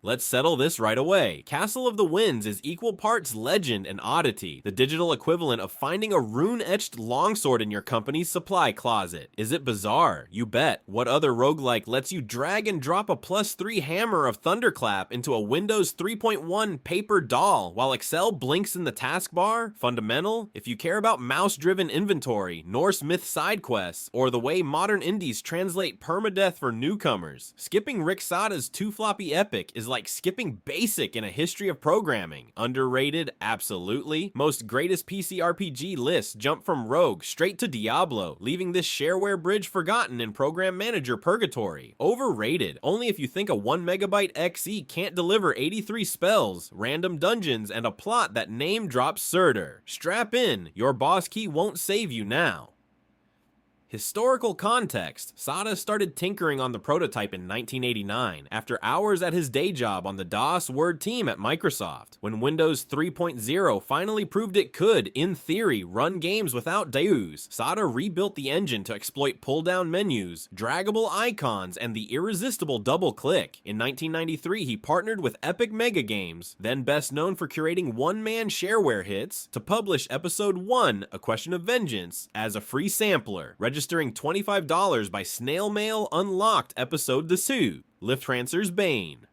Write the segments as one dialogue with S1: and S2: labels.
S1: Let's settle this right away. Castle of the Winds is equal parts legend and oddity, the digital equivalent of finding a rune-etched longsword in your company's supply closet. Is it bizarre? You bet. What other roguelike lets you drag and drop a +3 hammer of Thunderclap into a Windows 3.1 paper doll while Excel blinks in the taskbar? Fundamental? If you care about mouse-driven inventory, Norse myth side quests, or the way modern indies translate permadeath for newcomers, skipping Rick Saada's 2-floppy epic is like skipping basic in a history of programming. Underrated? Absolutely. Most greatest PC RPG lists jump from Rogue straight to Diablo, leaving this shareware bridge forgotten in Program Manager purgatory. Overrated? Only if you think a 1 MB XE can't deliver 83 spells, random dungeons, and a plot that name drops Surtur. Strap in, your boss key won't save you now. Historical context: Saada started tinkering on the prototype in 1989, after hours at his day job on the DOS Word team at Microsoft. When Windows 3.0 finally proved it could, in theory, run games without deus, Saada rebuilt the engine to exploit pull-down menus, draggable icons, and the irresistible double-click. In 1993, he partnered with Epic MegaGames, then best known for curating one-man shareware hits, to publish Episode 1, A Question of Vengeance, as a free sampler, registering $25 by snail mail unlocked episode dessous, Liftrancer's Bane.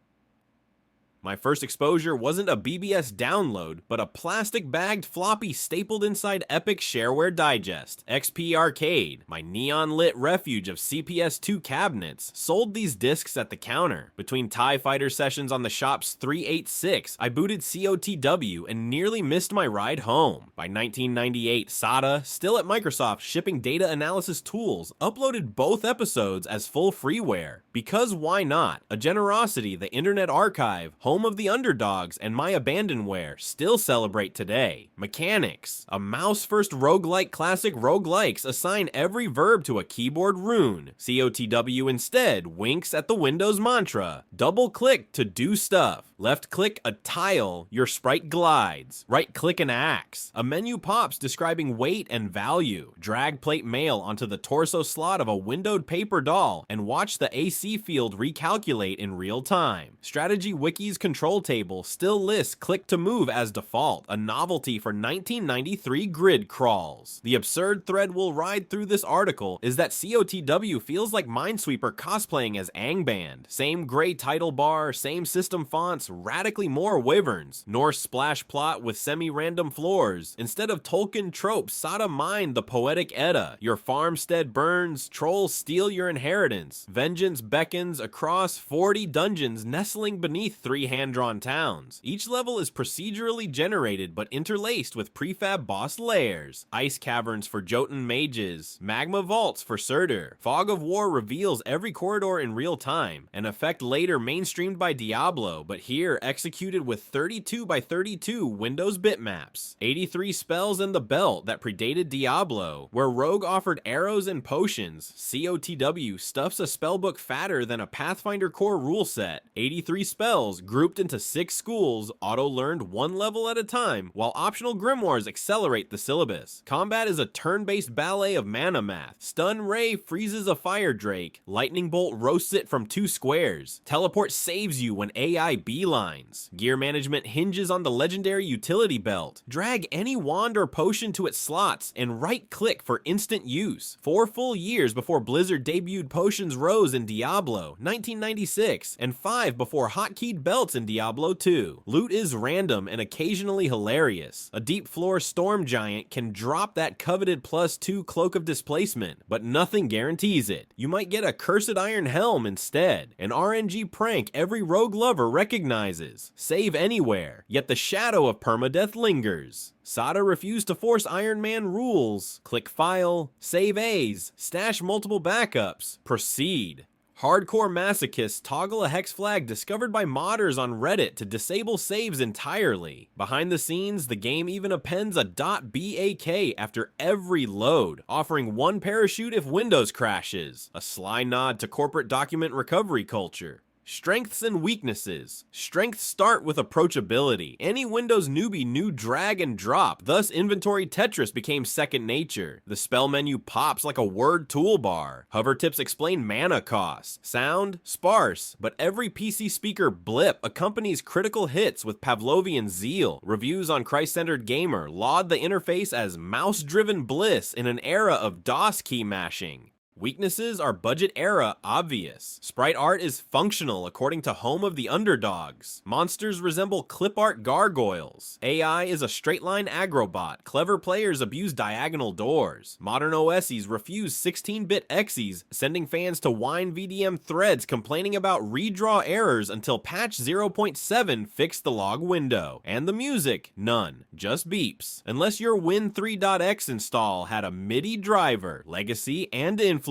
S1: My first exposure wasn't a BBS download, but a plastic-bagged floppy stapled inside Epic Shareware Digest. XP Arcade, my neon-lit refuge of CPS2 cabinets, sold these discs at the counter. Between TIE Fighter sessions on the shop's 386, I booted COTW and nearly missed my ride home. By 1998, Saada, still at Microsoft shipping data analysis tools, uploaded both episodes as full freeware. Because why not? A generosity the Internet Archive, home of the underdogs, and my abandonware still celebrate today. Mechanics: a mouse-first roguelike classic roguelikes assign every verb to a keyboard rune. COTW instead winks at the Windows mantra. Double-click to do stuff. Left-click a tile, your sprite glides. Right-click an axe. A menu pops describing weight and value. Drag plate mail onto the torso slot of a windowed paper doll and watch the AC field recalculate in real time. Strategy Wiki's control table still lists click to move as default, a novelty for 1993 grid crawls. The absurd thread we'll ride through this article is that COTW feels like Minesweeper cosplaying as Angband. Same gray title bar, same system fonts, radically more wyverns. Norse splash plot with semi-random floors. Instead of Tolkien tropes, Saada mined the poetic Edda. Your farmstead burns, trolls steal your inheritance. Vengeance beckons across 40 dungeons nestling beneath 3 hand-drawn towns. Each level is procedurally generated but interlaced with prefab boss layers. Ice caverns for Jotun mages. Magma vaults for Surtur. Fog of War reveals every corridor in real time, an effect later mainstreamed by Diablo, but here executed with 32 by 32 Windows bitmaps. 83 spells in the belt that predated Diablo. Where Rogue offered arrows and potions, COTW stuffs a spellbook fatter than a Pathfinder core rule set. 83 spells grouped into 6 schools, auto-learned 1 level at a time, while optional grimoires accelerate the syllabus. Combat is a turn-based ballet of mana math. Stun Ray freezes a fire drake. Lightning Bolt roasts it from 2 squares. Teleport saves you when AI beelines. Gear management hinges on the legendary utility belt. Drag any wand or potion to its slots and right-click for instant use. 4 full years before Blizzard debuted Potions Rose in Diablo, 1996, and 5 before hotkeyed belts in Diablo 2. Loot is random and occasionally hilarious. A deep floor storm giant can drop that coveted +2 Cloak of Displacement, but nothing guarantees it. You might get a Cursed Iron Helm instead, an RNG prank every rogue lover recognizes. Save anywhere, yet the shadow of permadeath lingers. Saada refused to force Iron Man rules. Click File, Save As, stash multiple backups, proceed. Hardcore masochists toggle a hex flag discovered by modders on Reddit to disable saves entirely. Behind the scenes, the game even appends a .bak after every load, offering 1 parachute if Windows crashes, a sly nod to corporate document recovery culture. Strengths and weaknesses. Strengths start with approachability. Any Windows newbie knew drag and drop, thus inventory Tetris became second nature. The spell menu pops like a word toolbar. Hover tips explain mana costs. Sound? Sparse, but every PC speaker blip accompanies critical hits with Pavlovian zeal. Reviews on Christ-Centered Gamer laud the interface as mouse-driven bliss in an era of DOS key mashing. Weaknesses are budget era obvious. Sprite art is functional according to Home of the Underdogs. Monsters resemble clip art gargoyles. AI is a straight line agrobot. Clever players abuse diagonal doors. Modern OSs refuse 16-bit exes, sending fans to WineVDM threads complaining about redraw errors until patch 0.7 fixed the log window. And the music? None. Just beeps. Unless your Win3.x install had a MIDI driver, legacy, and influence.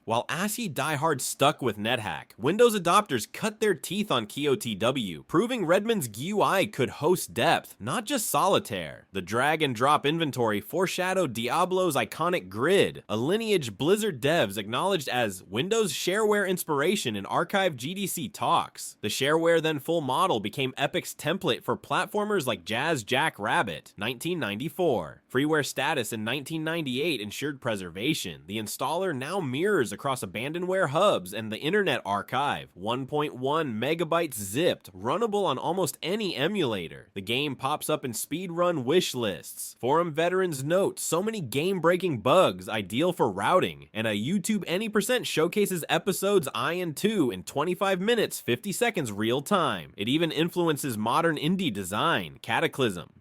S1: While ASCII diehards stuck with NetHack, Windows adopters cut their teeth on KOTW, proving Redmond's GUI could host depth, not just solitaire. The drag and drop inventory foreshadowed Diablo's iconic grid, a lineage Blizzard devs acknowledged as Windows shareware inspiration in archived GDC talks. The shareware then full model became Epic's template for platformers like Jazz Jack Rabbit, 1994. Freeware status in 1998 ensured preservation. The installer now mirrors across abandonware hubs and the Internet Archive, 1.1 megabytes zipped, runnable on almost any emulator. The game pops up in speedrun wish lists. Forum veterans note so many game-breaking bugs ideal for routing, and a YouTube Any% showcases episodes I and 2 in 25 minutes, 50 seconds real time. It even influences modern indie design, Cataclysm.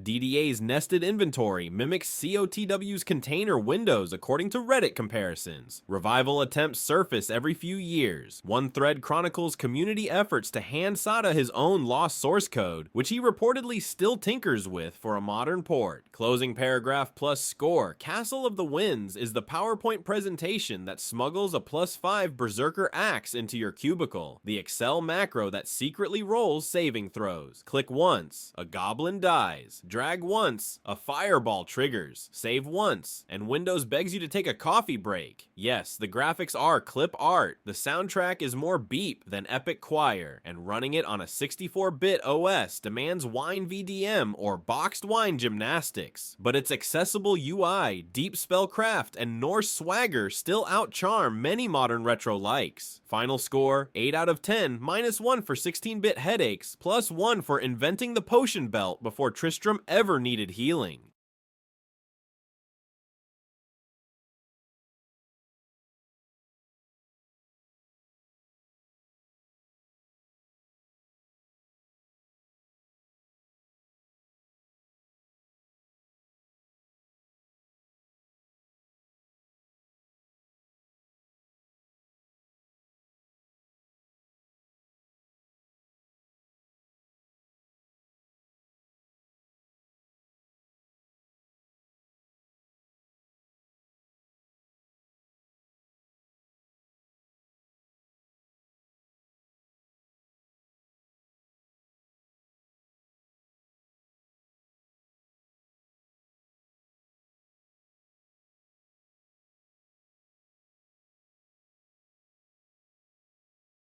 S1: DDA's nested inventory mimics COTW's container windows according to Reddit comparisons. Revival attempts surface every few years. One thread chronicles community efforts to hand Saada his own lost source code, which he reportedly still tinkers with for a modern port. Closing paragraph plus score. Castle of the Winds is the PowerPoint presentation that smuggles a +5 Berserker axe into your cubicle. The Excel macro that secretly rolls saving throws. Click once, a goblin dies. Drag once, a fireball triggers. Save once, and Windows begs you to take a coffee break. Yes, the graphics are clip art. The soundtrack is more beep than Epic Choir, and running it on a 64-bit OS demands WineVDM or BoxedWine gymnastics. But its accessible UI, deep spellcraft, and Norse swagger still outcharm many modern retro likes. Final score, 8 out of 10, -1 for 16-bit headaches, +1 for inventing the potion belt before Tristram ever needed healing.